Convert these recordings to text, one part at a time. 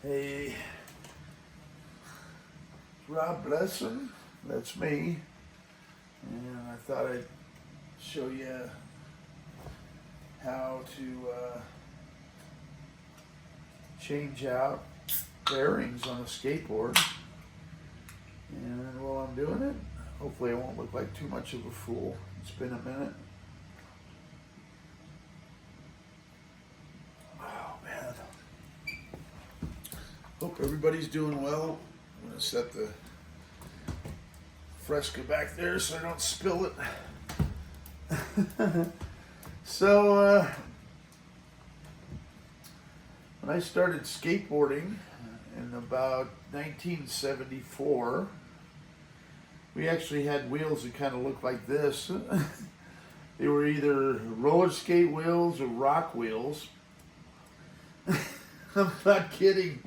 Hey, Rob Blesson, that's me, and I thought I'd show you how to change out bearings on a skateboard. And while I'm doing it, hopefully I won't look like too much of a fool. It's been a minute. Oh man. Hope everybody's doing well. I'm gonna set the Fresca back there so I don't spill it. So when I started skateboarding in about 1974, we actually had wheels that kind of looked like this. They were either roller skate wheels or rock wheels. I'm not kidding.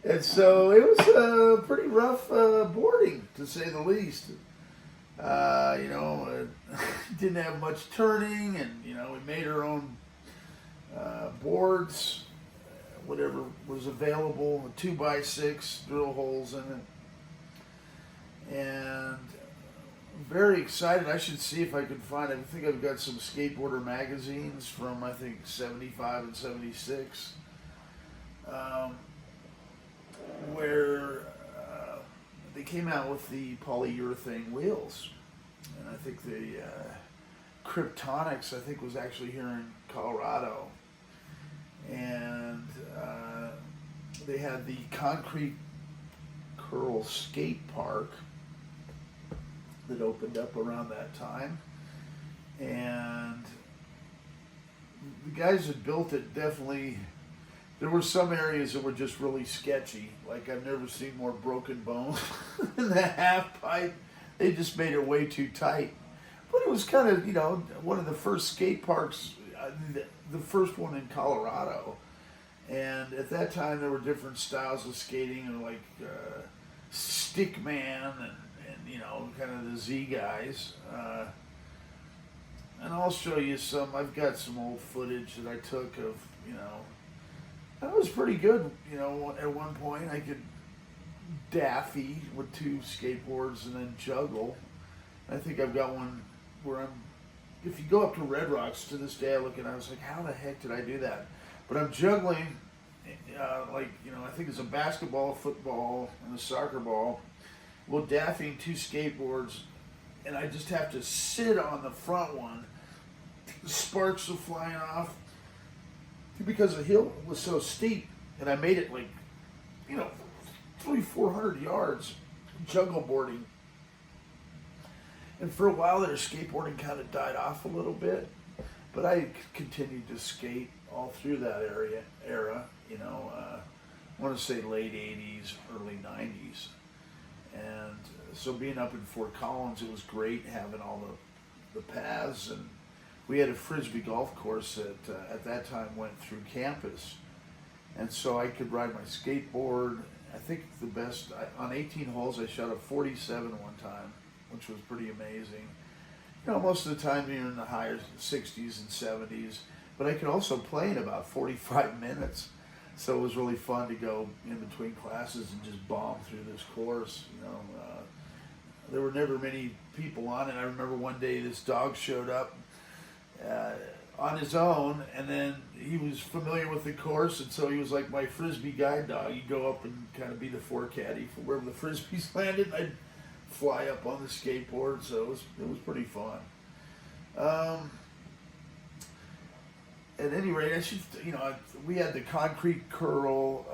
And so it was pretty rough boarding, to say the least. Didn't have much turning, and we made our own boards, whatever was available, a 2x6, drill holes in it, and very excited. I should see if I can find. I think I've got some skateboarder magazines from I think 75 and 76. Where they came out with the polyurethane wheels, and I think the Kryptonics, I think, was actually here in Colorado, and they had the Concrete Curl Skate Park that opened up around that time, and the guys that built it definitely. There were some areas that were just really sketchy. Like I've never seen more broken bones in the half pipe. They just made it way too tight. But it was kind of, one of the first skate parks, the first one in Colorado. And at that time there were different styles of skating, like Stickman and kind of the Z guys. And I'll show you some. I've got some old footage that I took of, that was pretty good, at one point I could daffy with two skateboards and then juggle. I think I've got one where if you go up to Red Rocks, to this day I look and I was like, how the heck did I do that? But I'm juggling, I think it's a basketball, a football, and a soccer ball. Well, daffing two skateboards, and I just have to sit on the front one. The sparks are flying off. Because the hill was so steep, and I made it 300-400 yards juggle boarding. And for a while there, skateboarding kind of died off a little bit, but I continued to skate all through that era. I want to say late 80s, early 90s. And so being up in Fort Collins, it was great having all the paths, and we had a Frisbee golf course that at that time went through campus. And so I could ride my skateboard. I think the best, on 18 holes, I shot a 47 one time, which was pretty amazing. Most of the time you're in the higher 60s and 70s, but I could also play in about 45 minutes. So it was really fun to go in between classes and just bomb through this course. There were never many people on it. I remember one day this dog showed up on his own, and then he was familiar with the course, and so he was like my Frisbee guide dog. He'd go up and kind of be the forecaddy for wherever the Frisbees landed, and I'd fly up on the skateboard, so it was pretty fun. At any rate, we had the Concrete Curl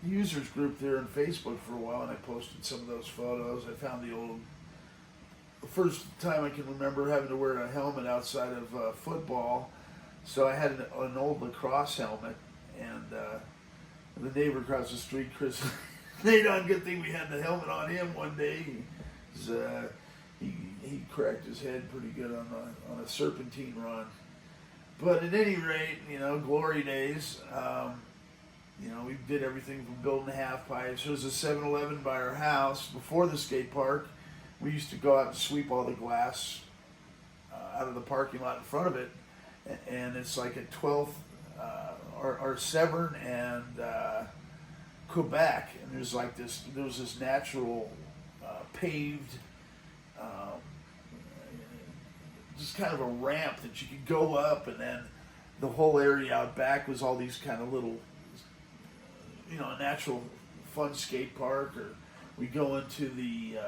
users group there on Facebook for a while, and I posted some of those photos. I found the first time I can remember having to wear a helmet outside of football, so I had an old lacrosse helmet, and the neighbor across the street, Chris, good thing we had the helmet on him one day. He cracked his head pretty good on a serpentine run. But at any rate, glory days. We did everything from building half pipes. There was a 7-Eleven by our house before the skate park. We used to go out and sweep all the glass out of the parking lot in front of it, and it's like a 12th are Severn and Quebec, and there's like this. There was this natural paved, just kind of a ramp that you could go up, and then the whole area out back was all these kind of little, a natural fun skate park. Or we go into the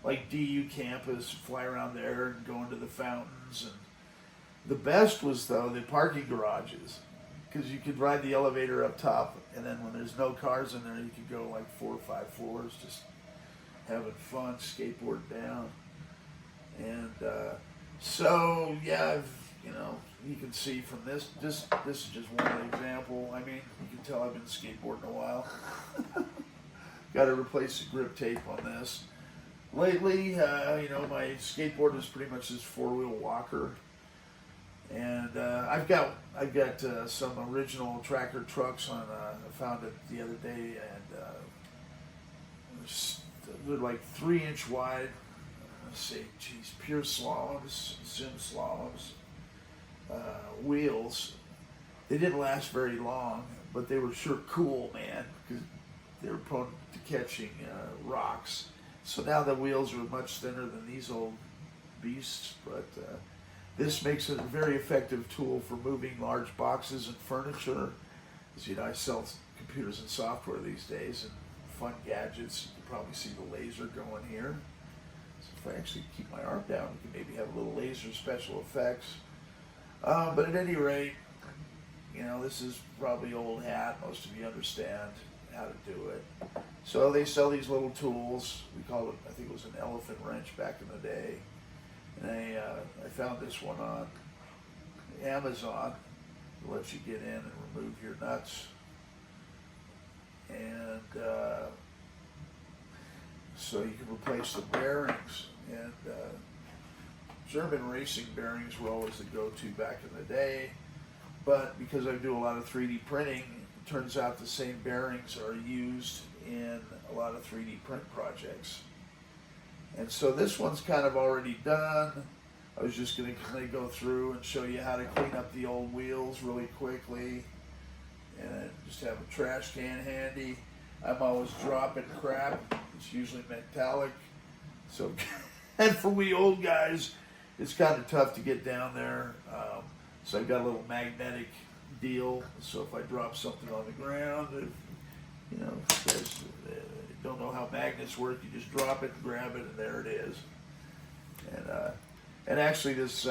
like DU campus, fly around there, and go into the fountains. And the best was though the parking garages, because you could ride the elevator up top, and then when there's no cars in there, you could go like 4 or 5 floors, just having fun, skateboard down. And so yeah, you can see from this is just one example. I mean, you can tell I've been skateboarding a while. Got to replace the grip tape on this. Lately, my skateboard is pretty much this 4-wheel walker, and I've got some original tracker trucks on. I found it the other day, and they're like 3-inch wide. Let's see, pure slaloms, sim slaloms. Wheels. They didn't last very long, but they were sure cool, man, because they were prone to catching rocks. So now the wheels are much thinner than these old beasts, but this makes it a very effective tool for moving large boxes and furniture. As I sell computers and software these days, and fun gadgets. You can probably see the laser going here. So if I actually keep my arm down, we can maybe have a little laser special effects. But at any rate, this is probably old hat. Most of you understand how to do it. So they sell these little tools. We called it, I think it was an elephant wrench back in the day. And I found this one on Amazon. It lets you get in and remove your nuts. And so you can replace the bearings. And German racing bearings were always the go-to back in the day. But because I do a lot of 3D printing, it turns out the same bearings are used in a lot of 3D print projects. And so this one's kind of already done. I was just going to go through and show you how to clean up the old wheels really quickly. And just have a trash can handy. I'm always dropping crap. It's usually metallic. So, and for we old guys, it's kind of tough to get down there. So I've got a little magnetic deal. So if I drop something on the ground, if you guys don't know how magnets work, you just drop it, grab it, and there it is. And actually, this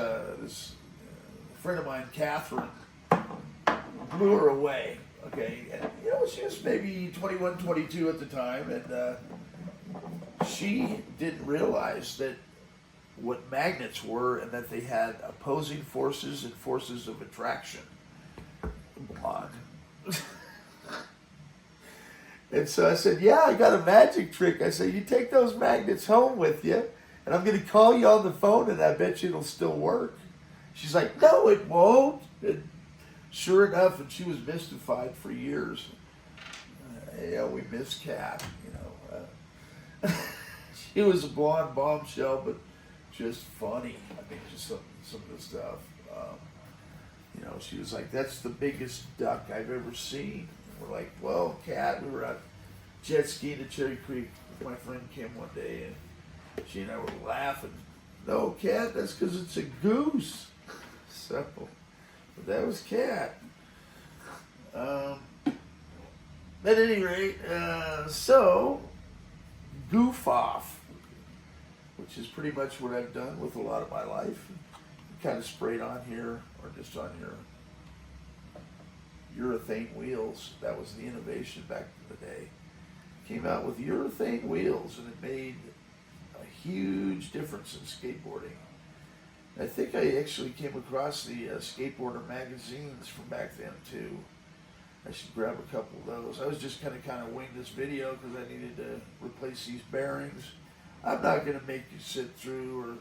friend of mine, Catherine, blew her away. Okay, and she was maybe 21, 22 at the time, and she didn't realize that what magnets were, and that they had opposing forces and forces of attraction. Blonde. And so I said, yeah, I got a magic trick. I said, you take those magnets home with you, and I'm going to call you on the phone, and I bet you it'll still work. She's like, no, it won't. And sure enough, and she was mystified for years. We miss Kat, She was a blonde bombshell, but just funny. I mean, just some of the stuff. She was like, that's the biggest duck I've ever seen. And we're like, well, Kat, we were out jet skiing at Cherry Creek with my friend Kim one day, and she and I were laughing. No, Kat, that's because it's a goose. So, but that was Kat. At any rate, so goof off, which is pretty much what I've done with a lot of my life. Kind of sprayed on here, or just on your urethane wheels. That was the innovation back in the day. Came out with urethane wheels, and it made a huge difference in skateboarding. I think I actually came across the skateboarder magazines from back then too. I should grab a couple of those. I was just kind of wing this video because I needed to replace these bearings. I'm not going to make you sit through or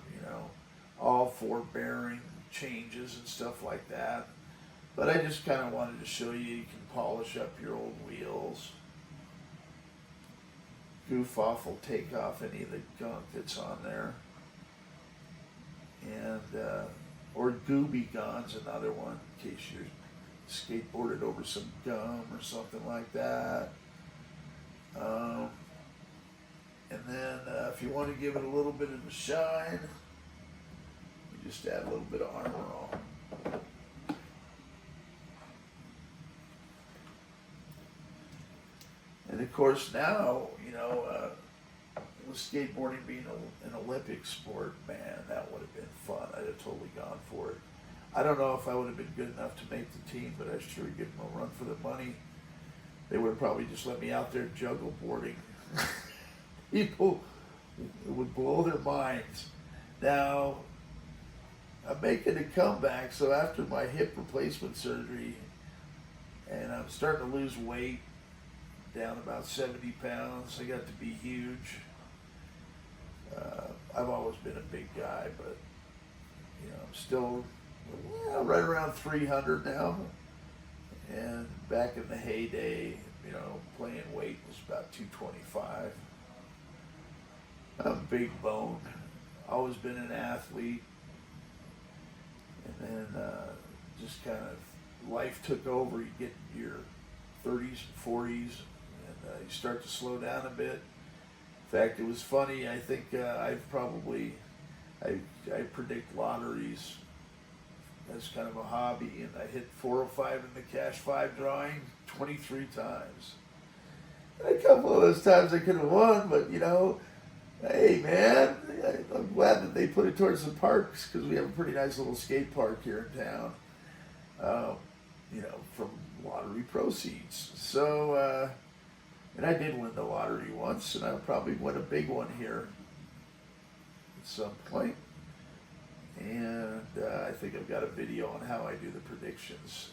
all 4 bearing changes and stuff like that. But I just kind of wanted to show you can polish up your old wheels. Goof off will take off any of the gunk that's on there. And or Gooby Gun's another one, in case you're skateboarded over some gum or something like that. And then if you want to give it a little bit of a shine, you just add a little bit of Armor All. And of course now, you know, with skateboarding being an Olympic sport, man, that would have been fun. I'd have totally gone for it. I don't know if I would have been good enough to make the team, but I'd sure give them a run for the money. They would have probably just let me out there juggle boarding. People, it would blow their minds. Now, I'm making a comeback, so after my hip replacement surgery, and I'm starting to lose weight, down about 70 pounds. I got to be huge. I've always been a big guy, but you know, I'm still right around 300 now. And back in the heyday, you know, playing weight was about 225. I'm big boned. Always been an athlete. And then just kind of life took over. You get in your 30s and 40s, and you start to slow down a bit. In fact, it was funny. I think I predict lotteries as kind of a hobby, and I hit 405 in the Cash 5 drawing 23 times. And a couple of those times I could have won, but you know, hey man, I'm glad that they put it towards the parks, because we have a pretty nice little skate park here in town, you know, from lottery proceeds. So, and I did win the lottery once, and I'll probably win a big one here at some point. And I think I've got a video on how I do the predictions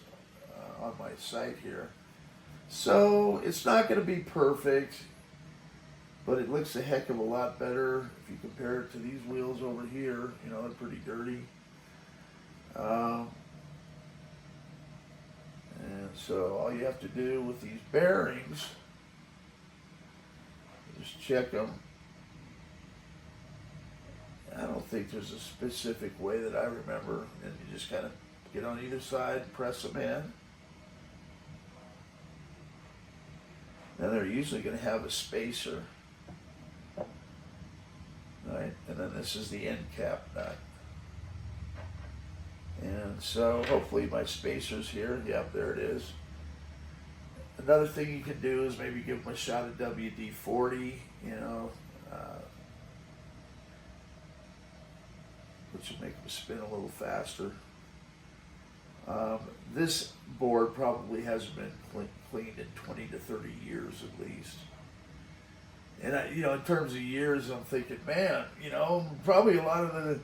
on my site here. So it's not going to be perfect, but it looks a heck of a lot better if you compare it to these wheels over here. You know, they're pretty dirty. And so all you have to do with these bearings is check them. I don't think there's a specific way that I remember, and you just kind of get on either side, press them in. Then they're usually going to have a spacer, right? And then this is the end cap nut. And so hopefully my spacer's here. Yep, there it is. Another thing you can do is maybe give them a shot of WD-40, you know, which will make them spin a little faster. This board probably hasn't been cleaned in 20 to 30 years at least. And I, you know, in terms of years, I'm thinking, man, you know, probably a lot of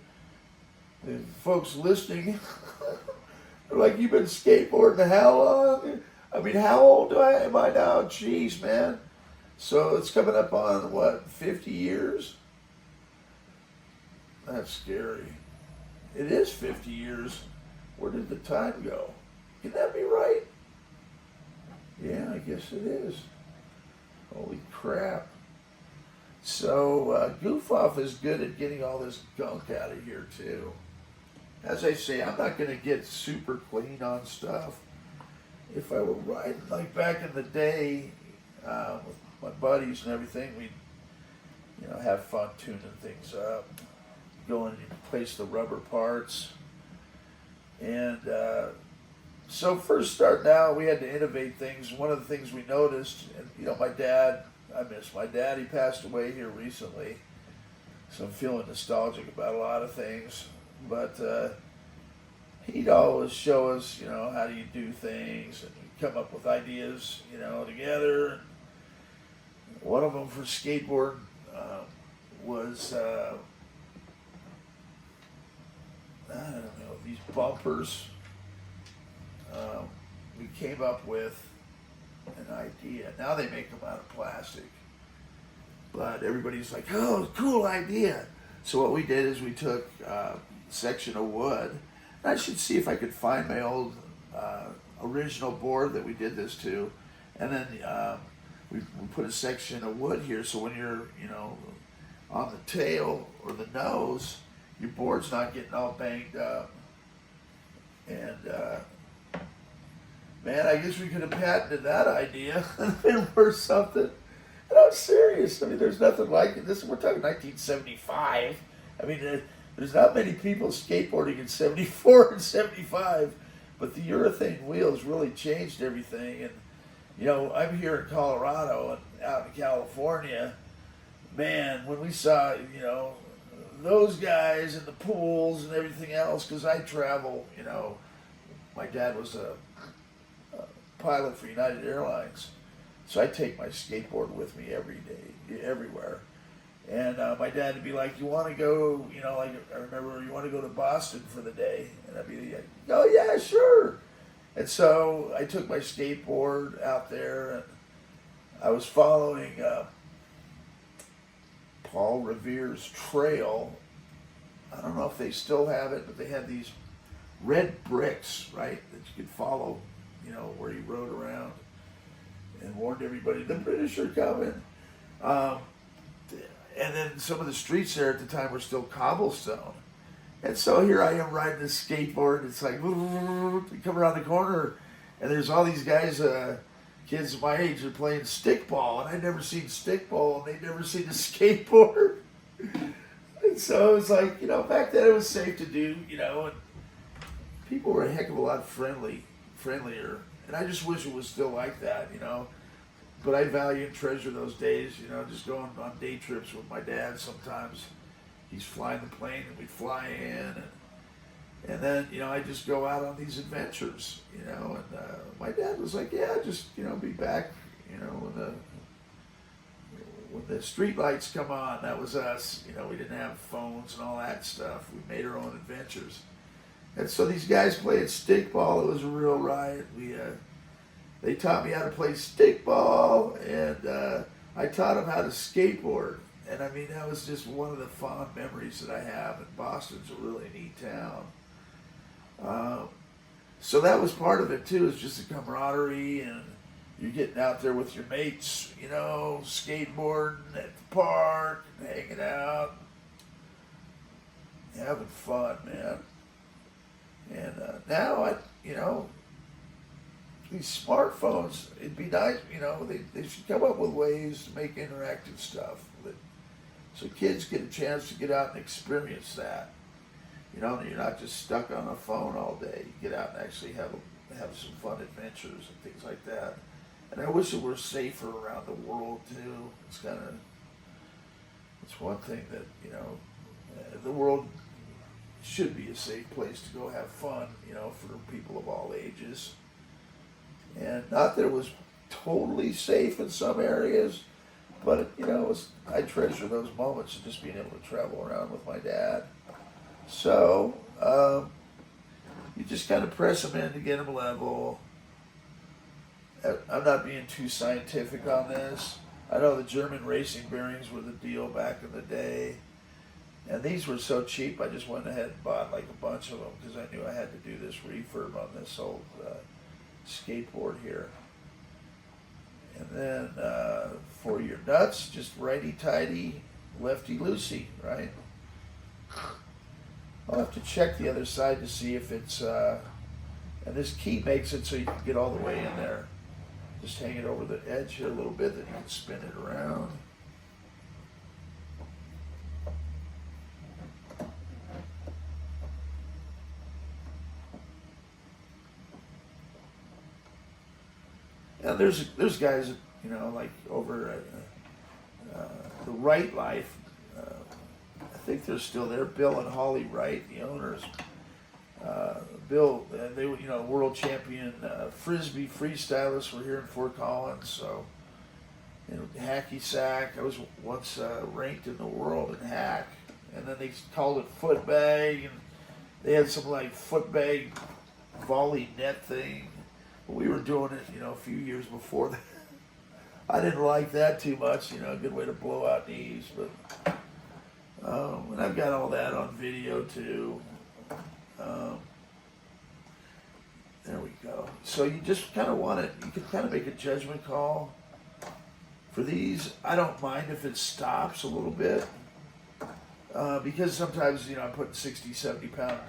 the folks listening are like, you've been skateboarding how long? I mean, how old am I now? Jeez, man. So it's coming up on, what, 50 years? That's scary. It is 50 years. Where did the time go? Can that be right? Yeah, I guess it is. Holy crap. So Goof Off is good at getting all this gunk out of here too. As I say, I'm not going to get super clean on stuff. If I were riding like back in the day with my buddies and everything, we'd, you know, have fun tuning things up, going and replace the rubber parts. And so first starting out, we had to innovate things. One of the things we noticed, and you know, my dad, I miss my dad. He passed away here recently, so I'm feeling nostalgic about a lot of things. But he'd always show us, you know, how do you do things, and come up with ideas, you know, together. One of them for skateboard was, I don't know, these bumpers. We came up with an idea. Now they make them out of plastic. But everybody's like, oh, cool idea. So what we did is we took a section of wood. And I should see if I could find my old original board that we did this to. And then we put a section of wood here, so when you're, you know, on the tail or the nose, your board's not getting all banged up. And man, I guess we could have patented that idea or something. And I'm serious. I mean, there's nothing like it. We're talking 1975. I mean, there's not many people skateboarding in 74 and 75, but the urethane wheels really changed everything. And, you know, I'm here in Colorado and out in California. Man, when we saw, you know, those guys in the pools and everything else, because I travel, you know, my dad was a pilot for United Airlines, so I take my skateboard with me every day, everywhere. And my dad would be like, you want to go, you know, like I remember, you want to go to Boston for the day? And I'd be like, oh yeah, sure. And so I took my skateboard out there, and I was following Paul Revere's trail. I don't know if they still have it, but they had these red bricks, right, that you could follow, you know, where he rode around and warned everybody, the British are coming. And then some of the streets there at the time were still cobblestone. And so here I am riding this skateboard. It's like, you come around the corner, and there's all these guys, kids my age, are playing stickball. And I'd never seen stickball, and they'd never seen a skateboard. And so it was like, you know, back then it was safe to do, you know, and people were a heck of a lot friendlier. And I just wish it was still like that, you know. But I value and treasure those days, you know, just going on day trips with my dad. Sometimes he's flying the plane and we fly in. And then, you know, I just go out on these adventures, you know. And my dad was like, yeah, just, you know, be back, you know, when the street lights come on. That was us. You know, we didn't have phones and all that stuff. We made our own adventures. And so these guys played stickball. It was a real riot. They taught me how to play stickball, and I taught them how to skateboard. And I mean, that was just one of the fond memories that I have. And Boston's a really neat town. So that was part of it too, is just the camaraderie, and you're getting out there with your mates, you know, skateboarding at the park, and hanging out, having fun, man. And now, you know, these smartphones, it'd be nice, you know, they should come up with ways to make interactive stuff so kids get a chance to get out and experience that. You know, and you're not just stuck on a phone all day. You get out and actually have some fun adventures and things like that. And I wish it were safer around the world too. It's one thing that, you know, the world should be a safe place to go have fun, you know, for people of all ages. And not that it was totally safe in some areas, but, you know, I treasure those moments of just being able to travel around with my dad. So, you just kind of press them in to get them level. I'm not being too scientific on this. I know the German racing bearings were the deal back in the day. And these were so cheap, I just went ahead and bought like a bunch of them because I knew I had to do this refurb on this old skateboard here. And then for your nuts, just righty-tighty, lefty-loosey, right? I'll have to check the other side to see if it's, and this key makes it so you can get all the way in there. Just hang it over the edge here a little bit, then you can spin it around. And there's guys, you know, like over at the Wright Life. I think they're still there. Bill and Holly Wright, the owners. Bill, they were, you know, world champion frisbee freestylists were here in Fort Collins. So, you know, hacky sack. I was once ranked in the world in hack, and then they called it foot bag, and they had some like foot bag volley net thing. We were doing it, you know, a few years before that. I didn't like that too much, you know, a good way to blow out knees, but, and I've got all that on video too. There we go. So you just kind of want it, you can kind of make a judgment call. For these, I don't mind if it stops a little bit, because sometimes, you know, I'm putting 60, 70 pound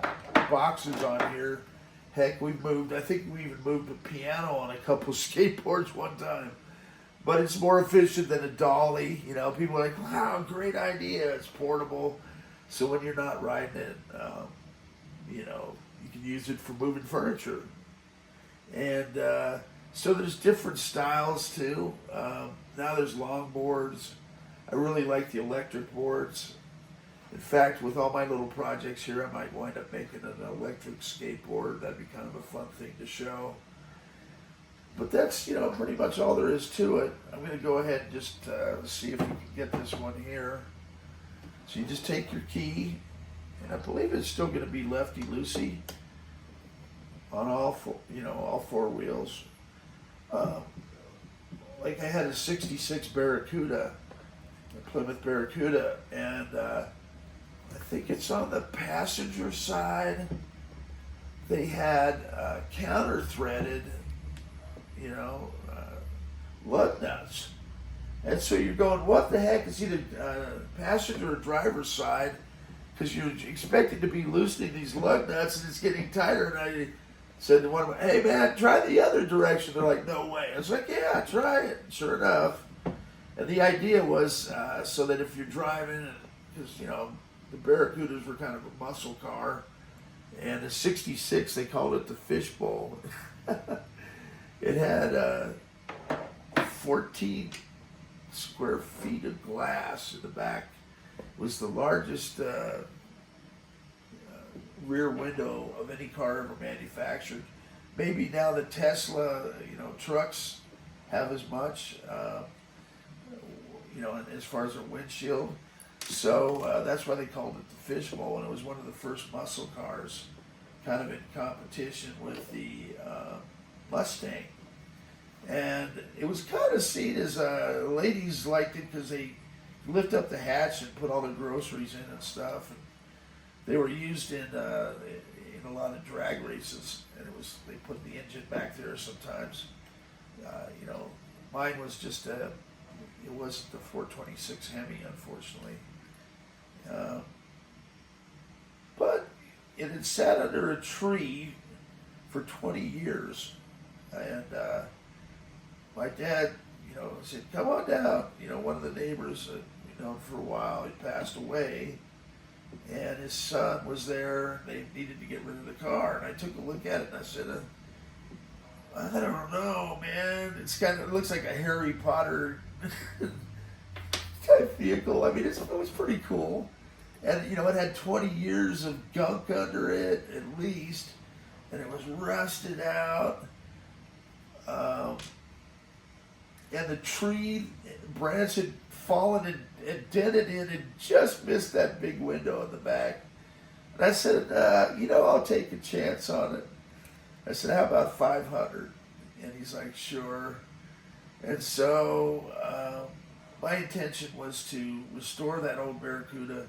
boxes on here, Heck, I think we even moved a piano on a couple skateboards one time. But it's more efficient than a dolly. You know, people are like, wow, great idea. It's portable. So when you're not riding it, you know, you can use it for moving furniture. And so there's different styles too. Now there's longboards. I really like the electric boards. In fact, with all my little projects here, I might wind up making an electric skateboard. That'd be kind of a fun thing to show. But that's, you know, pretty much all there is to it. I'm going to go ahead and just see if we can get this one here. So you just take your key, and I believe it's still going to be lefty-loosey on all four, you know, all four wheels. Like I had a 66 Barracuda, a Plymouth Barracuda, and I think it's on the passenger side. They had counter-threaded, you know, lug nuts. And so you're going, what the heck? It's either passenger or driver's side, because you're expected to be loosening these lug nuts and it's getting tighter. And I said to one of them, hey man, try the other direction. They're like, no way. I was like, yeah, try it. Sure enough. And the idea was so that if you're driving, because, you know, the Barracudas were kind of a muscle car, and the 66, they called it the fishbowl. It had 14 square feet of glass in the back. It was the largest rear window of any car ever manufactured. Maybe now the Tesla, you know, trucks have as much, you know, as far as a windshield. So that's why they called it the fishbowl, and it was one of the first muscle cars, kind of in competition with the Mustang. And it was kind of seen as ladies liked it because they lift up the hatch and put all their groceries in and stuff. And they were used in a lot of drag races, and they put the engine back there sometimes. You know, mine was just it wasn't the 426 Hemi, unfortunately. But it had sat under a tree for 20 years, and my dad, you know, said, come on down. You know, one of the neighbors that we known for a while, he passed away, and his son was there. They needed to get rid of the car, and I took a look at it, and I said, I don't know, man. It looks like a Harry Potter type vehicle. I mean, it was pretty cool. And, you know, it had 20 years of gunk under it, at least, and it was rusted out. And the tree branch had fallen and dented in and just missed that big window in the back. And I said, you know, I'll take a chance on it. I said, how about 500? And he's like, sure. And so my intention was to restore that old Barracuda,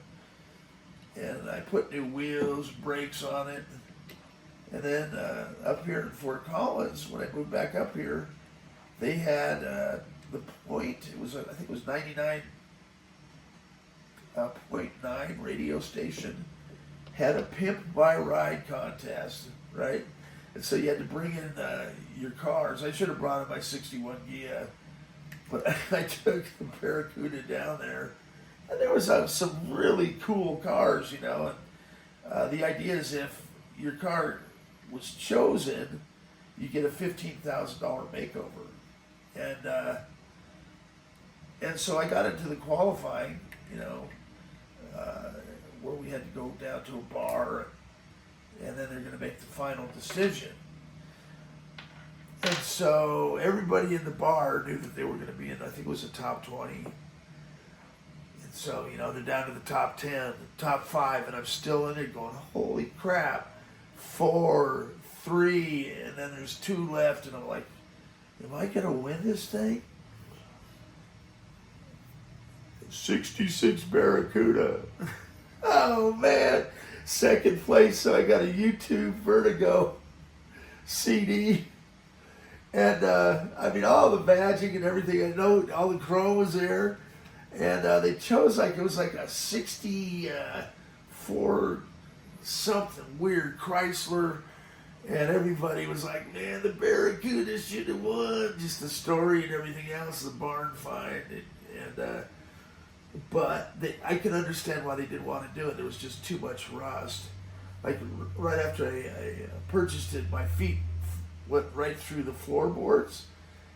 and I put new wheels, brakes on it. And then up here in Fort Collins, when I moved back up here, they had the Point. It was I think it was 99.9 radio station had a pimp by ride contest, right? And so you had to bring in your cars. I should have brought in my 61 Gia, but I took the Barracuda down there, and there was some really cool cars, you know. And the idea is if your car was chosen, you get a $15,000 makeover. And so I got into the qualifying, you know, where we had to go down to a bar, and then they're going to make the final decision. And so everybody in the bar knew that they were going to be in, I think it was the top 20. And so, you know, they're down to the top 10, the top 5, and I'm still in it going, holy crap, 4, 3, and then there's 2 left, and I'm like, am I going to win this thing? 66 Barracuda. Oh man, second place. So I got a YouTube Vertigo CD, and I mean all the badging and everything. I know all the chrome was there, and they chose it was like a 64 something weird Chrysler, And everybody was like, man, the Barracuda should have won. Just the story and everything else, the barn find. But I can understand why they didn't want to do it. There was just too much rust. Like right after I purchased it, my feet went right through the floorboards.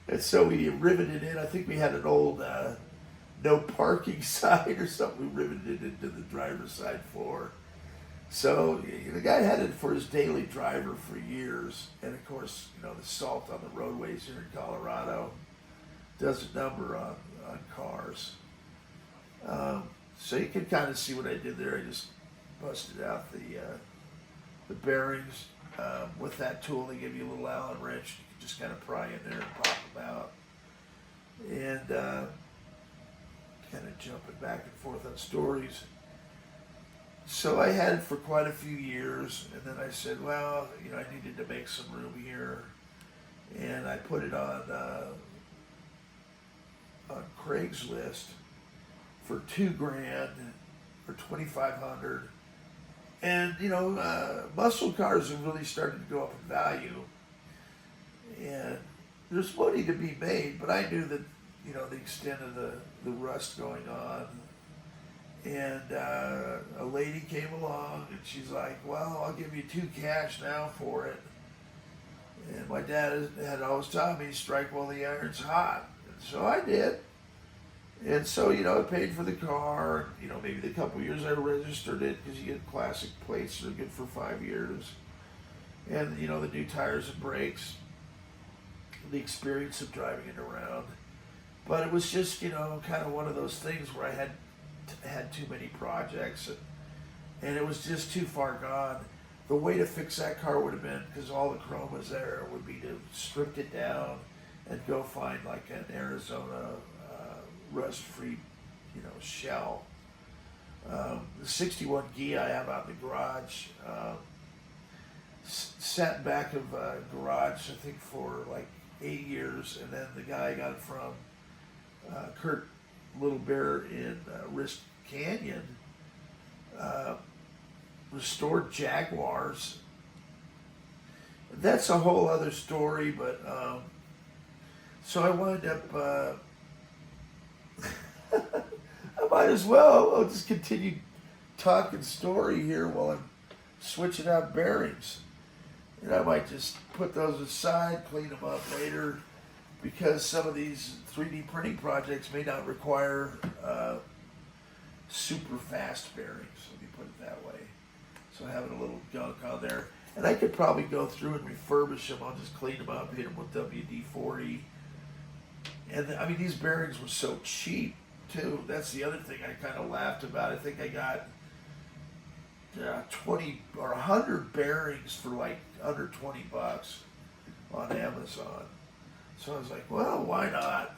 And so we riveted in. I think we had an old no parking sign or something. We riveted it into the driver's side floor. So the guy had it for his daily driver for years. And of course, the salt on the roadways here in Colorado does a number on cars. So you can kind of see what I did there. I just busted out the bearings. With that tool, they give you a little Allen wrench. You can just kind of pry in there and pop them out. And kind of jumping back and forth on stories. So I had it for quite a few years, and then I said, well, I needed to make some room here, and I put it on Craigslist for $2,000 or $2,500, and muscle cars have really started to go up in value, and there's money to be made, but I knew that the extent of the rust going on. And a lady came along, and she's like, well, I'll give you $2,000 cash now for it. And my dad had always taught me, strike while the iron's hot. And so I did. And so, I paid for the car. Maybe the couple years I registered it, because you get classic plates that are good for 5 years. And, the new tires and brakes, the experience of driving it around. But it was just, kind of one of those things where I had too many projects, and it was just too far gone. The way to fix that car would have been, because all the chrome was there, would be to strip it down and go find like an Arizona rust-free, shell. The 61 Gi I have out in the garage, sat back of a garage, I think, for like 8 years, and then the guy got it from Kurt Little Bear in Wrist Canyon, restored Jaguars. That's a whole other story, but so I wind up, I might as well, I'll just continue talking story here while I'm switching out bearings. And I might just put those aside, clean them up later, because some of these 3D printing projects may not require super fast bearings, let me put it that way. So having a little gunk on there. And I could probably go through and refurbish them. I'll just clean them up, hit them with WD-40. And these bearings were so cheap too. That's the other thing I kind of laughed about. I think I got 20 or 100 bearings for like under $20 on Amazon. So I was like, well, why not?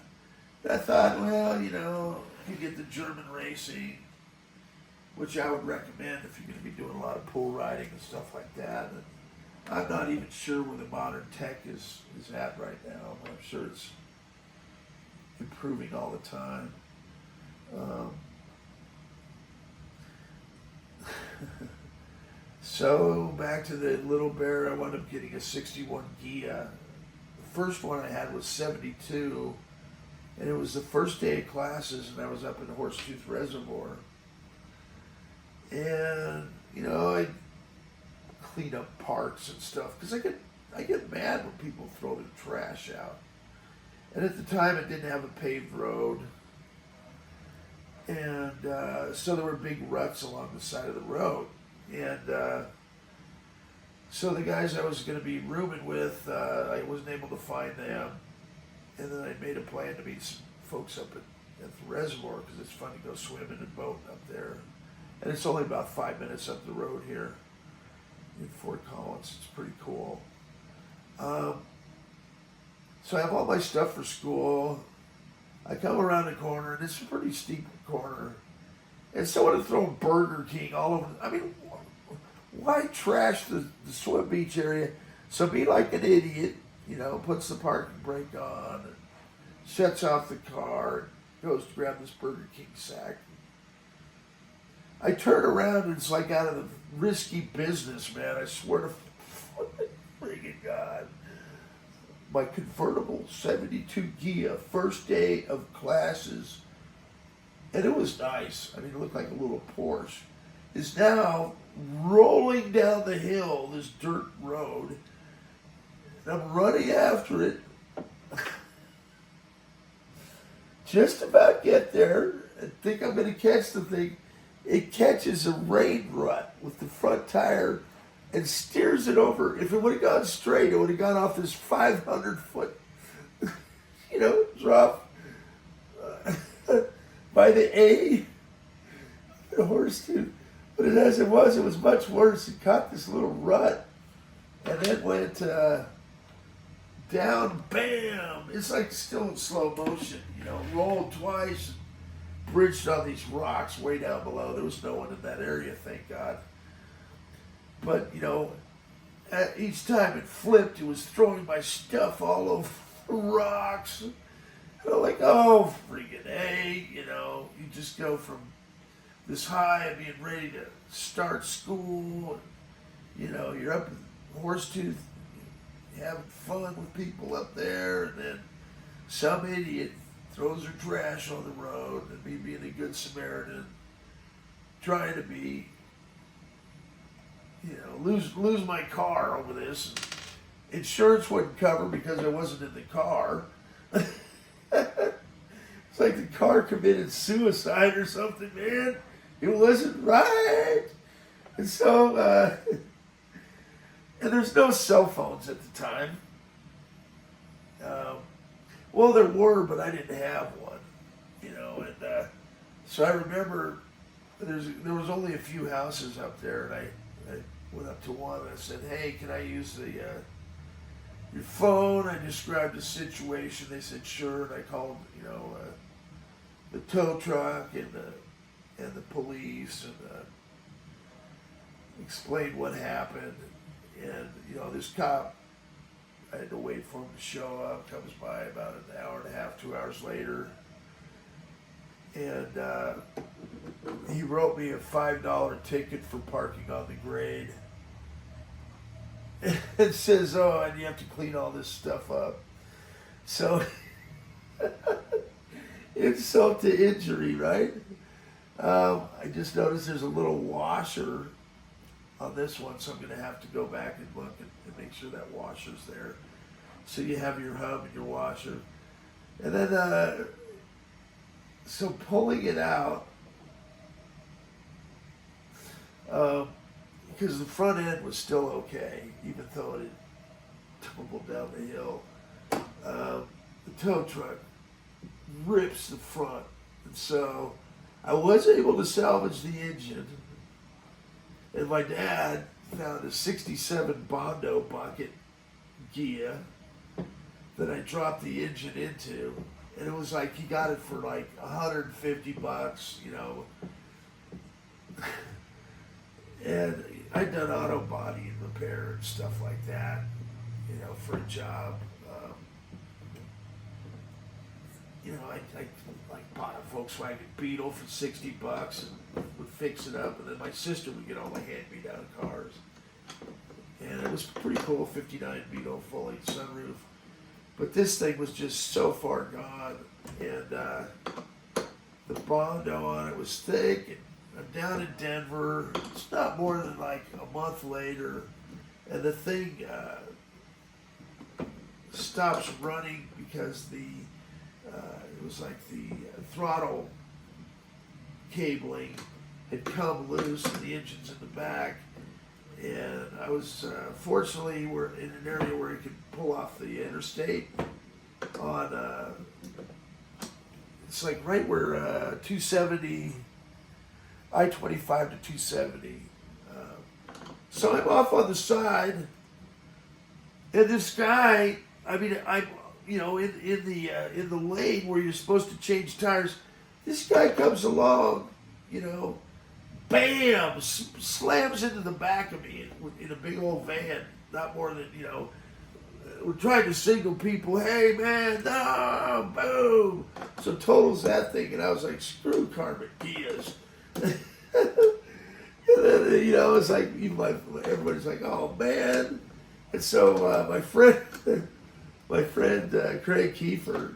And I thought, well, you get the German racing, which I would recommend if you're going to be doing a lot of pool riding and stuff like that. And I'm not even sure where the modern tech is at right now, but I'm sure it's improving all the time. So back to the Little Bear, I wound up getting a 61 Gia. The first one I had was 72, and it was the first day of classes, and I was up in the Horsetooth Reservoir. And, I clean up parts and stuff, because I get mad when people throw their trash out. And at the time, it didn't have a paved road. And so there were big ruts along the side of the road. And so the guys I was going to be rooming with, I wasn't able to find them. And then I made a plan to meet some folks up at the reservoir, because it's fun to go swimming and boating up there. And it's only about 5 minutes up the road here in Fort Collins. It's pretty cool. So I have all my stuff for school. I come around the corner, and it's a pretty steep corner. And someone had thrown Burger King all over. Why trash the swim beach area? So be like an idiot, puts the parking brake on, and shuts off the car, and goes to grab this Burger King sack. I turn around, and it's like out of the Risky Business, man. I swear to Friggin' God. My convertible 72 Gia, first day of classes, and it was nice. I mean, it looked like a little Porsche, is now rolling down the hill, this dirt road, and I'm running after it. Just about get there and think I'm going to catch the thing. It catches a rain rut with the front tire and steers it over. If it would have gone straight, it would have gone off this 500-foot, drop by the A, the horse too. But as it was much worse. It caught this little rut and then went down, bam! It's like still in slow motion, rolled twice, bridged on these rocks way down below. There was no one in that area, thank God. But, each time it flipped, it was throwing my stuff all over the rocks. And I'm like, oh, freaking A, you just go from this high of being ready to start school. And, you're up in Horsetooth, having fun with people up there, and then some idiot throws her trash on the road, and me being a good Samaritan, trying to be, lose my car over this. And insurance wouldn't cover because I wasn't in the car. It's like the car committed suicide or something, man. It wasn't right. And so, and there's no cell phones at the time. Well, there were, but I didn't have one, and so I remember there was only a few houses up there, and I went up to one and I said, hey, can I use your phone? I described the situation. They said, sure. And I called, the tow truck and the police and explained what happened. And, this cop, I had to wait for him to show up, comes by about an hour and a half, 2 hours later. And he wrote me a $5 ticket for parking on the grade. It says, oh, and you have to clean all this stuff up. So, insult to injury, right? I just noticed there's a little washer on this one, so I'm going to have to go back and look and make sure that washer's there. So you have your hub and your washer. And then, so pulling it out, because the front end was still okay, even though it had tumbled down the hill. The tow truck rips the front. And so I was able to salvage the engine. And my dad found a 67 Bondo bucket Gia that I dropped the engine into. And it was like, he got it for like $150, And I'd done auto body and repair and stuff like that, for a job. I bought a Volkswagen Beetle for $60 and would fix it up, and then my sister would get all the hand-me-down cars. And it was pretty cool, 59 Beetle, fully sunroof. But this thing was just so far gone, and the Bondo on it was thick, and I'm down in Denver. It's not more than like a month later, and the thing stops running because it was like the throttle cabling had come loose and the engine's in the back. And I was, fortunately, we're in an area where you could pull off the interstate on, it's like right where 270, I-25 to 270. So I'm off on the side, and this guy, I'm in the lane where you're supposed to change tires. This guy comes along, bam, slams into the back of me in a big old van. Not more than, we're trying to signal people, hey man, no, boom. So totals that thing, and I was like, screw Carmen Diaz. And then, it's like, everybody's like, oh man. And so my friend Craig Kiefer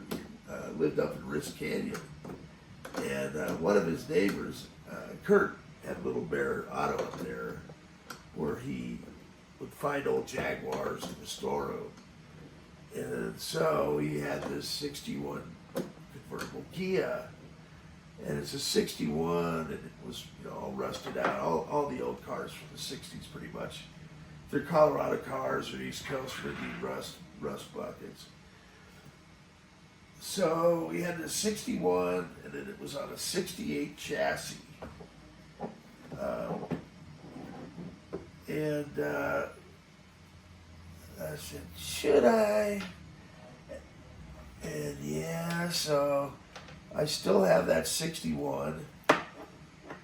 lived up in Risk Canyon, and one of his neighbors, Kurt, had Little Bear Auto up there, where he would find old Jaguars and restore them. And so he had this 61 convertible Kia, and it's a 61, and it was all rusted out. All the old cars from the 60s, pretty much. They're Colorado cars or East Coast, would be rust buckets. So we had this 61, and then it was on a 68 chassis. And I said, should I? And yeah, so I still have that 61.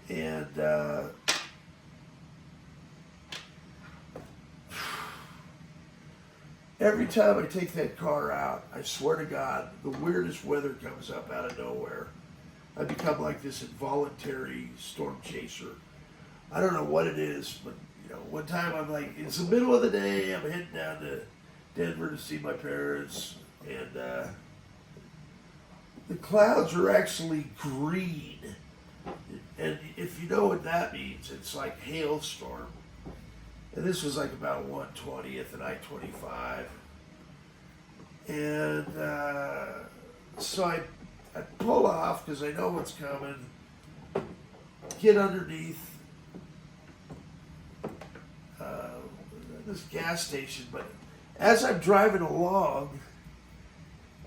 And every time I take that car out, I swear to God, the weirdest weather comes up out of nowhere. I become like this involuntary storm chaser. I don't know what it is, but one time I'm like, it's the middle of the day, I'm heading down to Denver to see my parents, and the clouds are actually green. And if you know what that means, it's like hailstorm. And this was like about 120th and I-25. And so I pull off because I know what's coming, get underneath this gas station, but as I'm driving along,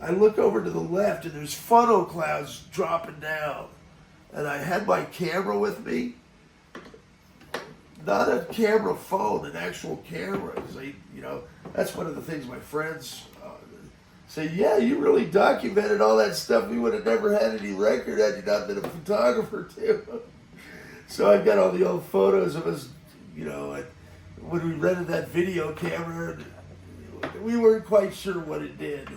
I look over to the left and there's funnel clouds dropping down. And I had my camera with me. Not a camera phone, an actual camera. That's one of the things my friends say, yeah, you really documented all that stuff. We would have never had any record had you not been a photographer too. So I've got all the old photos of us, when we rented that video camera, we weren't quite sure what it did.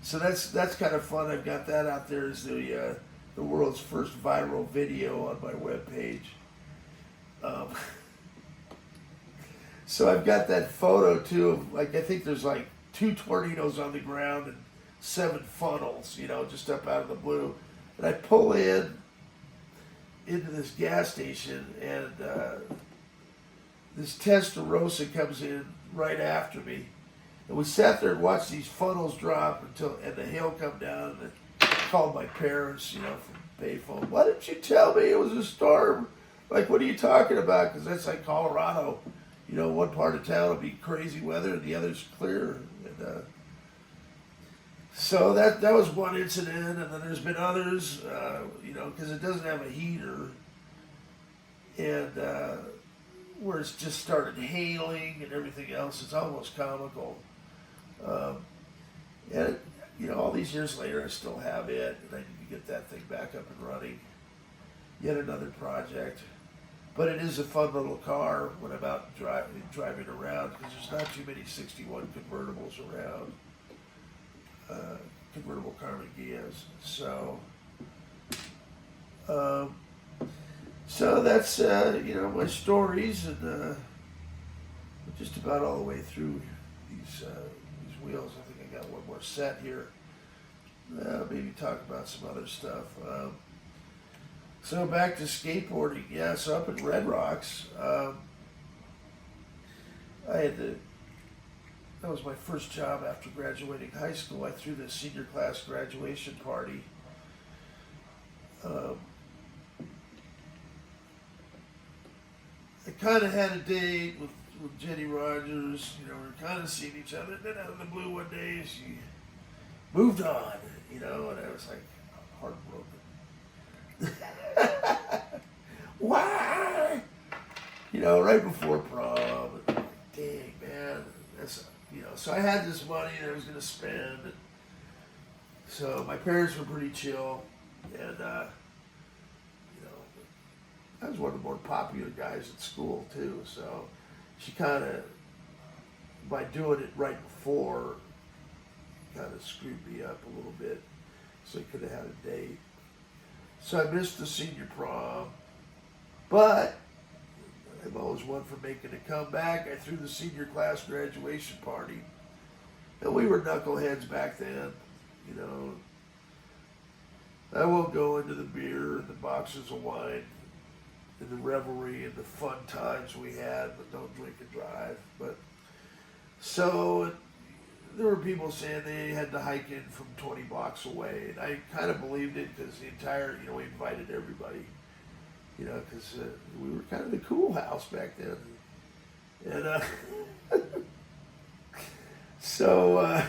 So that's kind of fun. I've got that out there as the world's first viral video on my webpage. So I've got that photo too of, I think there's 2 tornadoes on the ground and 7 funnels, just up out of the blue. And I pull into this gas station, and this Testarossa comes in right after me. And we sat there and watched these funnels drop and the hail come down, and I called my parents, from payphone. Why didn't you tell me it was a storm? Like, what are you talking about? Because that's like Colorado. One part of town will be crazy weather and the other's clear. And so that was one incident, and then there's been others, because it doesn't have a heater, and where it's just started hailing and everything else. It's almost comical. And all these years later, I still have it, and I need to get that thing back up and running. Yet another project. But it is a fun little car when I'm out driving around, because there's not too many 61 convertibles around, convertible Carmen Gias. So that's my stories, and just about all the way through these wheels. I think I got one more set here. Maybe talk about some other stuff. So back to skateboarding. Yeah, so up at Red Rocks, that was my first job after graduating high school. I threw the senior class graduation party. I kind of had a date with Jenny Rogers. We were kind of seeing each other. And then out of the blue one day, she moved on, and I was like heartbroken. Why? Right before prom. And dang, man. That's, so I had this money that I was going to spend. So my parents were pretty chill. And, I was one of the more popular guys at school, too. So she kind of, by doing it right before, kind of screwed me up a little bit. So I could have had a date. So I missed the senior prom, but I'm always one for making a comeback. I threw the senior class graduation party. And we were knuckleheads back then, you know. I won't go into the beer and the boxes of wine and the revelry and the fun times we had, but don't drink and drive. But so there were people saying they had to hike in from 20 blocks away, and I kind of believed it because the entire, you know, we invited everybody, you know, because we were kind of the cool house back then. And so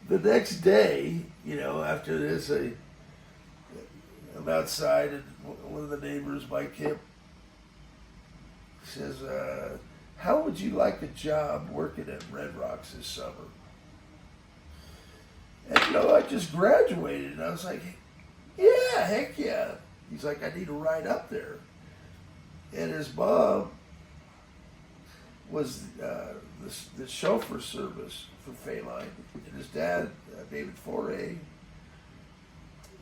the next day, you know, after this, I'm outside, and one of the neighbors, Mike Hip, says, how would you like a job working at Red Rocks this summer? And, you know, I just graduated, and I was like, yeah, heck yeah. He's like, I need a ride up there. And his mom was the chauffeur service for Phaline, and his dad, David Foray,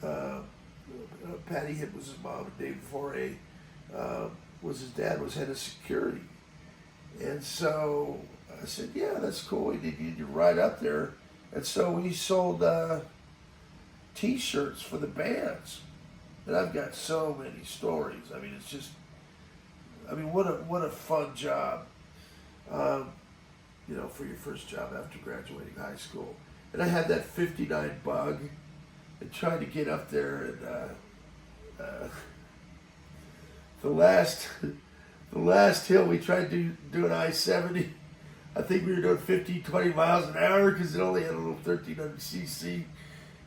Patty Hip was his mom, and David Foray was his dad, was head of security. And so I said, yeah, that's cool. You need to ride up there. And so we sold T-shirts for the bands. And I've got so many stories. I mean, it's just, I mean, what a fun job, you know, for your first job after graduating high school. And I had that 59 bug and tried to get up there, and the last hill we tried to do an I-70. I think we were doing 15, 20 miles an hour because it only had a little 1300cc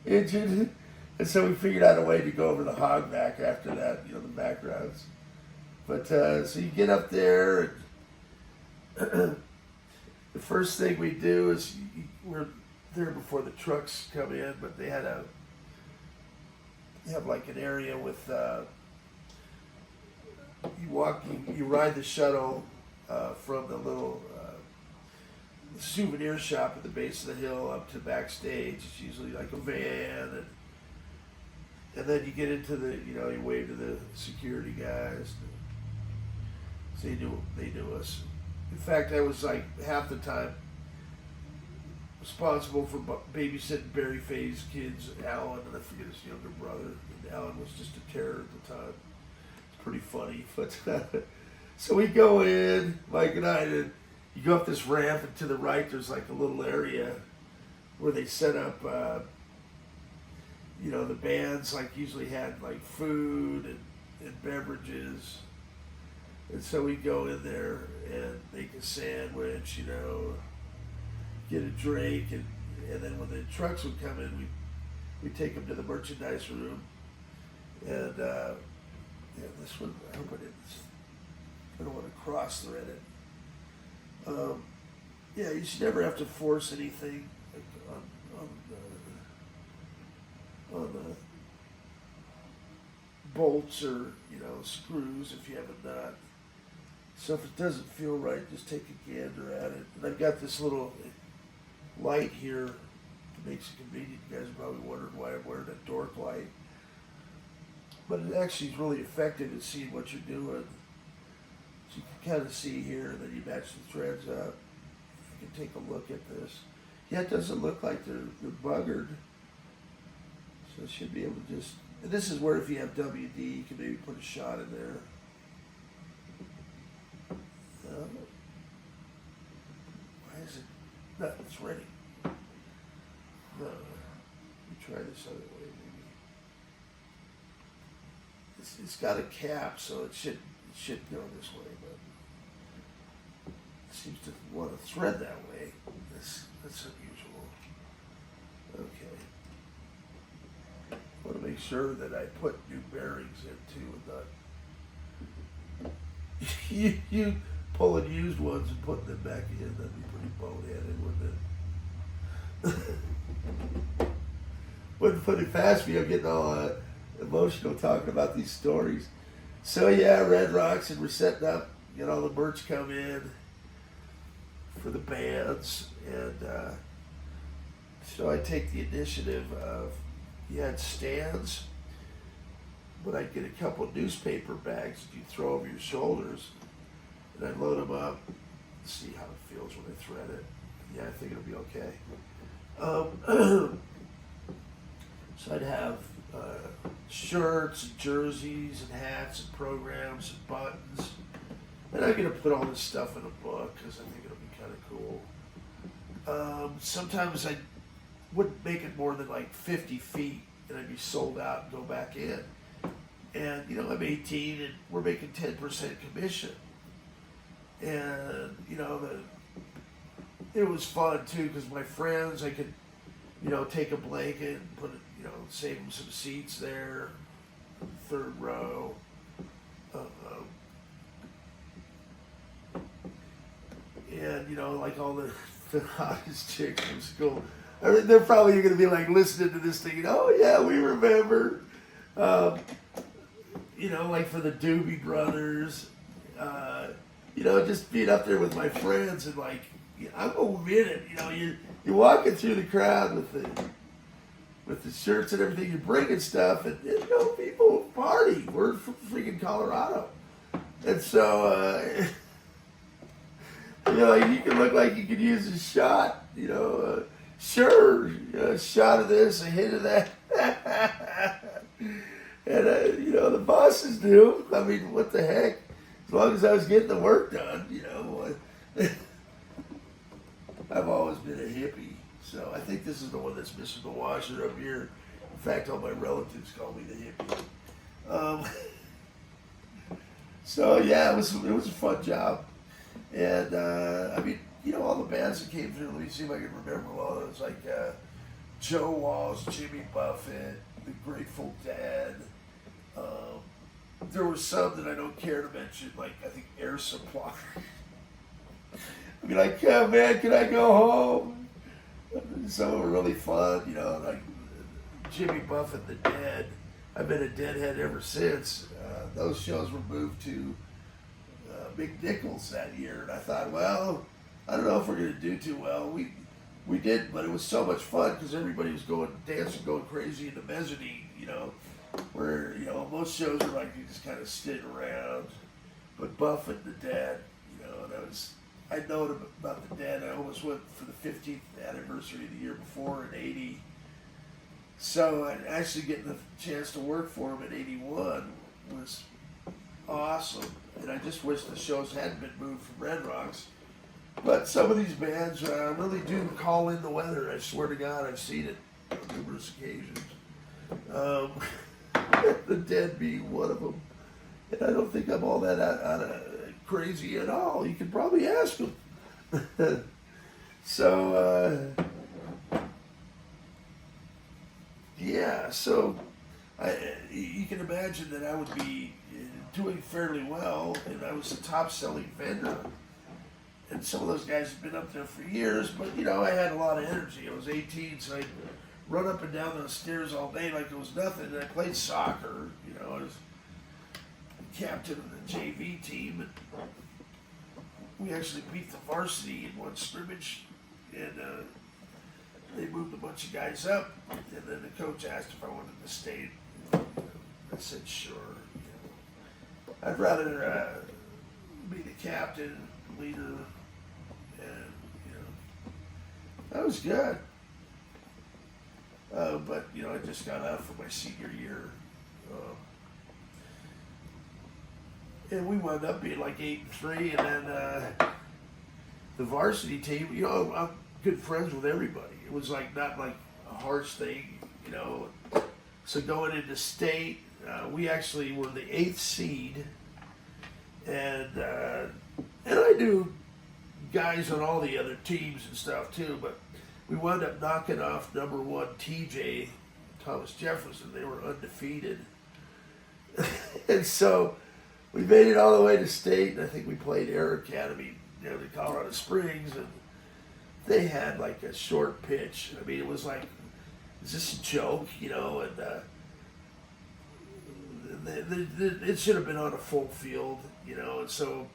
engine. And so we figured out a way to go over the hogback after that, you know, the back routes. But so you get up there, and the first thing we do is we're there before the trucks come in, but they have like an area with you ride the shuttle from the little souvenir shop at the base of the hill up to backstage. It's usually like a van, and then you get into the, you know, you wave to the security guys. So they knew us. In fact, I was like half the time responsible for babysitting Barry Faye's kids, Alan, and I forget his younger brother. And Alan was just a terror at the time. It's pretty funny. But so we go in, Mike and I, and you go up this ramp, and to the right there's like a little area where they set up, you know, the bands like usually had like food and beverages. And so we go in there and make a sandwich, you know, get a drink, and then when the trucks would come in, we take them to the merchandise room. And yeah, this one, I hope I don't want to cross thread it. Yeah, you should never have to force anything like on the bolts or, you know, screws if you have a nut. So if it doesn't feel right, just take a gander at it. And I've got this little light here that makes it convenient. You guys are probably wondering why I'm wearing a dork light. But it actually is really effective at seeing what you're doing. So you can kind of see here, and then you match the threads up. You can take a look at this. Yeah, it doesn't look like they're buggered. So it should be able to just, and this is where if you have WD, you can maybe put a shot in there. Why is it? No, it's ready. No, let me try this other way maybe. It's got a cap, so it should go this way, but it seems to want to thread that way. That's unusual. Okay. I want to make sure that I put new bearings in too, and not you pulling used ones and putting them back in. That'd be pretty boneheaded, wouldn't it? Wouldn't put it past me. I'm getting all emotional talking about these stories. So yeah, Red Rocks, and we're setting up, get all the merch come in for the bands, and so I take the initiative of, you had stands, but I'd get a couple of newspaper bags that you throw over your shoulders, and I'd load them up, see how it feels when I thread it. Yeah, I think it'll be okay. So I'd have shirts, and jerseys, and hats, and programs, and buttons. And I'm going to put all this stuff in a book because I think it'll be kind of cool. Sometimes I wouldn't make it more than like 50 feet, and I'd be sold out and go back in. And, you know, I'm 18, and we're making 10% commission. And, you know, it was fun, too, because my friends, I could, you know, take a blanket and put it, you know, save them some seats there, third row. And, you know, like all the hottest chicks from school. I mean, they're probably going to be like listening to this thing, oh yeah, we remember. You know, like for the Doobie Brothers, you know, just being up there with my friends and like, I'm going to admit it, you know, you're walking through the crowd with the shirts and everything, you're bringing stuff, and you know, people party. We're from freaking Colorado. And so, you know, you can look like you could use a shot, you know, sure, a shot of this, a hit of that. And, you know, the bosses knew. I mean, what the heck? As long as I was getting the work done, you know. I've always been a hippie. So I think this is the one that's missing the washer up here. In fact, all my relatives call me the hippie. So, yeah, it was a fun job. And, I mean, you know, all the bands that came through, let me see if I can remember well. It was like Joe Walsh, Jimmy Buffett, the Grateful Dead. There was some that I don't care to mention, like I think Air Supply. I'd be like, yeah, man, can I go home? Some of them were really fun, you know, like Jimmy Buffett, the Dead. I've been a Deadhead ever since. Those shows were moved to Big Nichols that year, and I thought, well, I don't know if we're going to do too well. We did, but it was so much fun because everybody was going dancing, going crazy in the mezzanine, you know, where, you know, most shows are like you just kind of sit around. But Buffett, the Dead, you know, and I'd known about the Dead. I almost went for the 15th anniversary of the year before in 80. So actually getting the chance to work for him in 81 was awesome. And I just wish the shows hadn't been moved from Red Rocks. But some of these bands really do call in the weather. I swear to God, I've seen it on numerous occasions. The Dead being one of them. And I don't think I'm all that out of crazy at all. You can probably ask them. So, yeah, so you can imagine that I would be doing fairly well, and I was the top-selling vendor. And some of those guys had been up there for years, but, you know, I had a lot of energy. I was 18, so I'd run up and down those stairs all day like it was nothing. And I played soccer, you know, I was captain of the JV team. And we actually beat the varsity in one scrimmage, and they moved a bunch of guys up. And then the coach asked if I wanted to stay. I said, sure. You know, I'd rather be the captain, leader, and, you know, that was good. But, you know, I just got out for my senior year. And we wound up being like 8-3, and then the varsity team, you know, I'm good friends with everybody. It was like not like a harsh thing, you know. So going into state, we actually were the 8th seed, and I knew guys on all the other teams and stuff too, but we wound up knocking off number 1 TJ, Thomas Jefferson. They were undefeated. And so we made it all the way to state, and I think we played Air Academy, you know, to Colorado Springs, and they had like a short pitch. I mean, it was like, is this a joke, you know? And it should have been on a full field, you know, and so,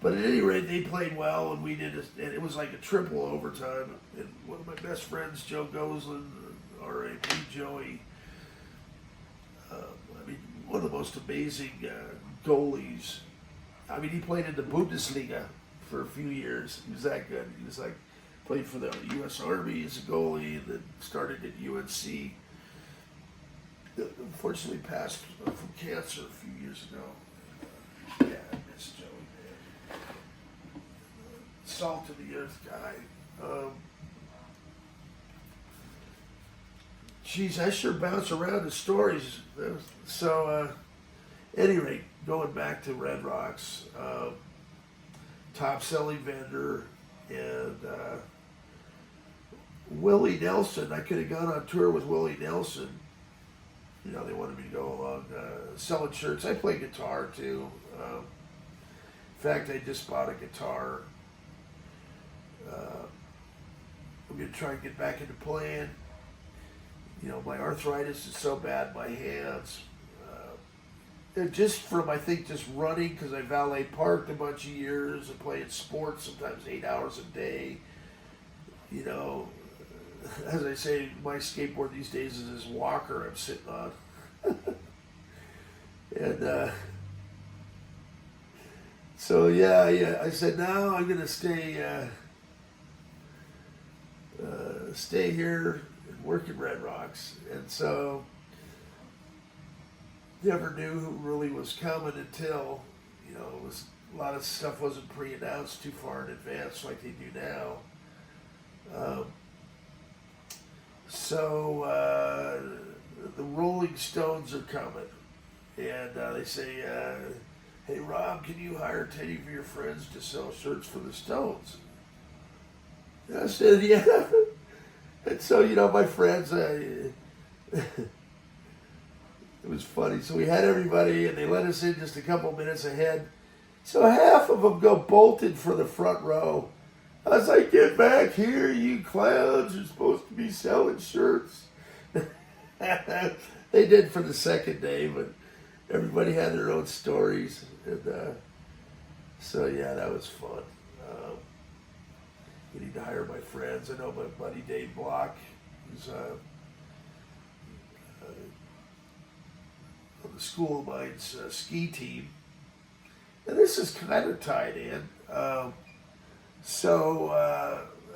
but at any rate, they played well, and we did, and it was like a triple overtime. And one of my best friends, Joe Goslin, R.A.P. Joey, I mean, one of the most amazing goalies. I mean, he played in the Bundesliga for a few years. He was that good. He was like, played for the U.S. Army as a goalie, and then started at UNC. Unfortunately passed from cancer a few years ago. Yeah, I miss Joey, man. Salt of the earth guy. Geez, I sure bounce around the stories. So, at any rate, going back to Red Rocks, top selling vendor, and Willie Nelson. I could have gone on tour with Willie Nelson. You know, they wanted me to go along selling shirts. I play guitar too. In fact, I just bought a guitar. I'm going to try and get back into playing. You know, my arthritis is so bad in my hands. And just from, I think, just running, because I valet parked a bunch of years and playing sports, sometimes 8 hours a day. You know, as I say, my skateboard these days is this walker I'm sitting on. And so, yeah, I said, no, I'm going to stay here and work at Red Rocks. And so, never knew who really was coming until, you know, it was, a lot of stuff wasn't pre-announced too far in advance like they do now. So the Rolling Stones are coming, and they say, hey Rob, can you hire 10 of your friends to sell shirts for the Stones? And I said, yeah. And so, you know, my friends, it was funny. So we had everybody, and they let us in just a couple minutes ahead. So half of them go bolted for the front row. I was like, get back here, you clowns. You're supposed to be selling shirts. They did for the second day, but everybody had their own stories. And so, yeah, that was fun. Getting to hire my friends. I know my buddy Dave Block, who's on the school of mine's ski team. And this is kind of tied in. So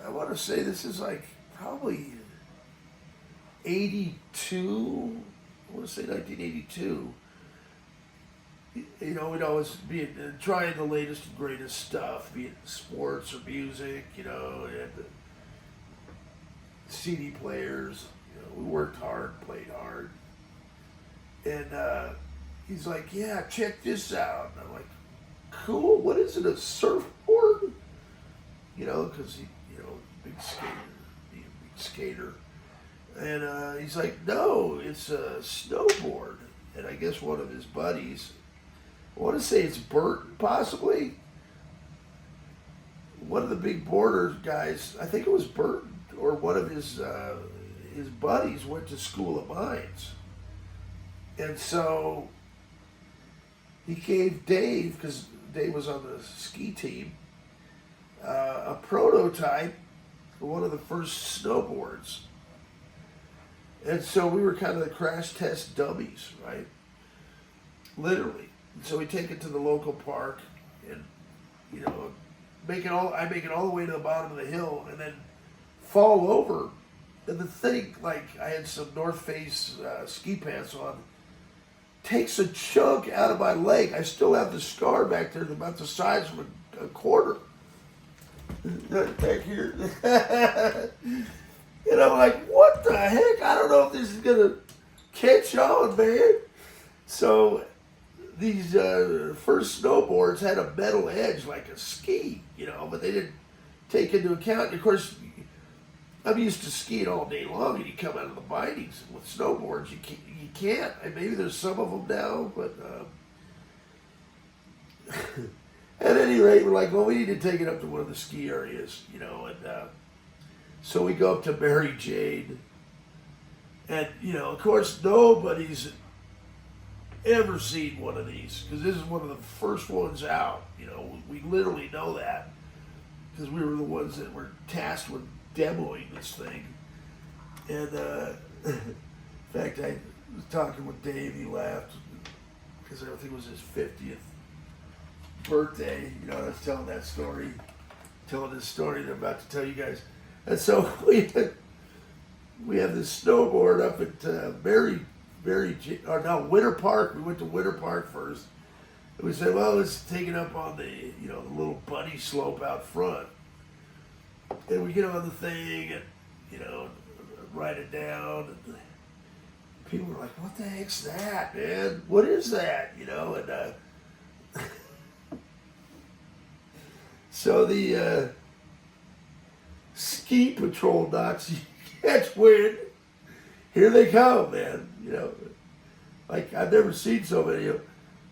I want to say this is like probably 82. I want to say 1982. You know, we'd always be trying the latest and greatest stuff, be it sports or music, you know, and CD players. You know, we worked hard, played hard. And he's like, yeah, check this out. And I'm like, cool, what is it, a surfboard? You know, because he, you know, big skater. And he's like, no, it's a snowboard. And I guess one of his buddies, I want to say it's Burton, possibly. One of the big boarder guys, I think it was Burton, or one of his buddies went to School of Mines. And so he gave Dave, because Dave was on the ski team, a prototype for one of the first snowboards. And so we were kind of the crash test dummies, right? Literally. So we take it to the local park and, you know, I make it all the way to the bottom of the hill and then fall over. And the thing, like, I had some North Face ski pants on, takes a chunk out of my leg. I still have the scar back there about the size of a quarter. Back here. And I'm like, what the heck? I don't know if this is going to catch on, man. So these first snowboards had a metal edge like a ski, you know, but they didn't take into account. And of course, I'm used to skiing all day long, and you come out of the bindings. With snowboards, you can't. And maybe there's some of them now, but at any rate, we're like, well, we need to take it up to one of the ski areas, you know, and so we go up to Mary Jane, and, you know, of course, nobody's ever seen one of these, because this is one of the first ones out, you know, we literally know that, because we were the ones that were tasked with demoing this thing. And in fact, I was talking with Dave, he laughed. because I think it was his 50th birthday. You know, I was telling that story, telling this story that I'm about to tell you guys. And so we have this snowboard up at Winter Park. We went to Winter Park first. And we said, well, let's take it up on the, you know, the little bunny slope out front. And we get on the thing and, you know, write it down. And people were like, what the heck's that, man? What is that? You know, and so the ski patrol Nazi catch wind. Here they come, man. You know, like I've never seen so many of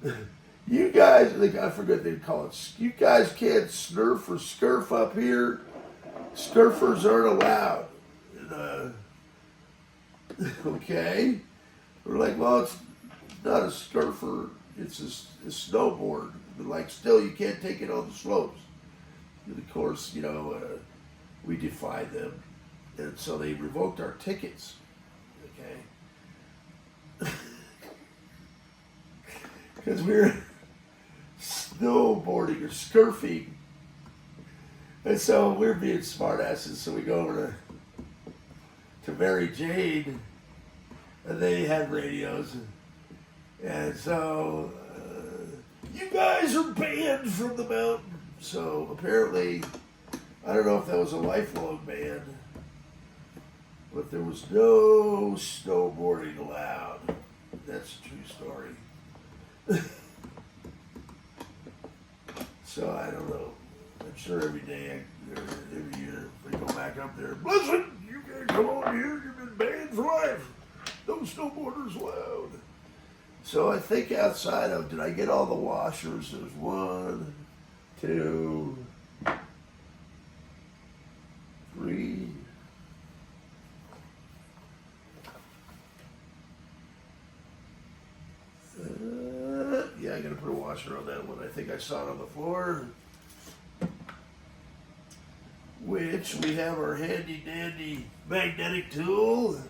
them. You guys, I forget they call it. You guys can't snurf or scurf up here. Scurfers aren't allowed. And, okay. We're like, well, it's not a scurfer. It's a snowboard. But like, still, you can't take it on the slopes. And of course, you know, we defied them. And so they revoked our tickets. Okay. Because we were snowboarding or scurfing. And so we're being smartasses. So we go over to Mary Jane, and they had radios. And so, you guys are banned from the mountain. So apparently, I don't know if that was a lifelong ban, but there was no snowboarding allowed. That's a true story. So I don't know. I'm sure every day, every year, we go back up there. Listen, you guys come on here. You've been banned for life. No snowboarders allowed. So I think outside of, did I get all the washers? There's 1, 2, 3. Yeah, I gotta put a washer on that one. I think I saw it on the floor. Which we have our handy dandy magnetic tool.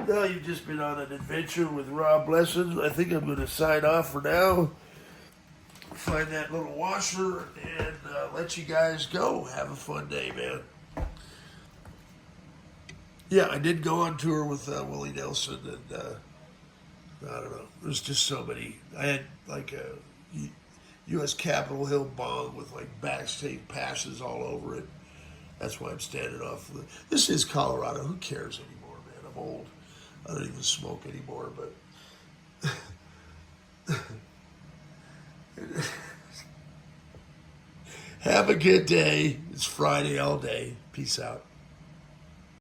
Now you've just been on an adventure with Rob Lessons. I think I'm gonna sign off for now. Find that little washer and let you guys go. Have a fun day, man. Yeah, I did go on tour with Willie Nelson, and I don't know. There's just so many. I had like a U.S. Capitol Hill bong with like backstage passes all over it. That's why I'm standing off. This is Colorado. Who cares anymore, man? I'm old. I don't even smoke anymore, but have a good day. It's Friday all day. Peace out.